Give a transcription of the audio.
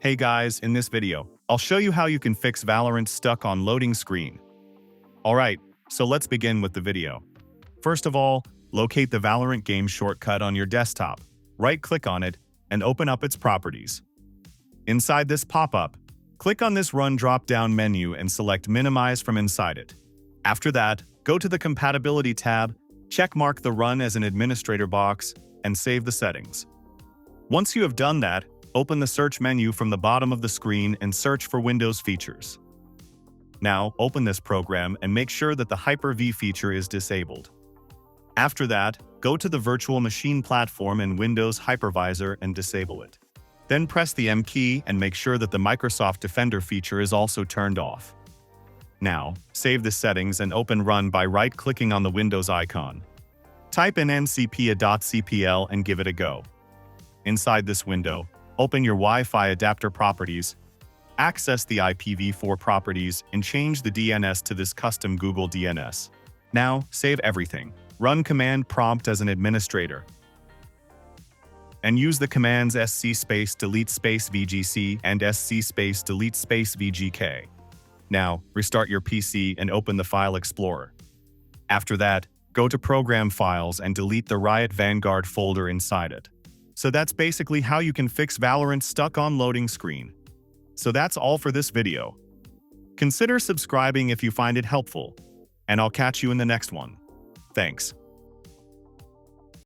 Hey guys, in this video, I'll show you how you can fix Valorant stuck on loading screen. Alright, so let's begin with the video. First of all, locate the Valorant game shortcut on your desktop, right-click on it, and open up its properties. Inside this pop-up, click on this Run drop-down menu and select Minimize from inside it. After that, go to the Compatibility tab, checkmark the Run as an administrator box, and save the settings. Once you have done that, open the search menu from the bottom of the screen and search for Windows features. Now, open this program and make sure that the Hyper-V feature is disabled. After that, go to the virtual machine platform in Windows Hypervisor and disable it. Then press the M key and make sure that the Microsoft Defender feature is also turned off. Now, save the settings and open Run by right-clicking on the Windows icon. Type in ncpa.cpl and give it a go. Inside this window, open your Wi-Fi adapter properties, access the IPv4 properties, and change the DNS to this custom Google DNS. Now, save everything. Run command prompt as an administrator. And use the commands sc space delete space vgc and sc space delete space vgk. Now, restart your PC and open the File Explorer. After that, go to Program Files and delete the Riot Vanguard folder inside it. So that's basically how you can fix Valorant stuck on loading screen. So that's all for this video. Consider subscribing if you find it helpful, and I'll catch you in the next one. Thanks.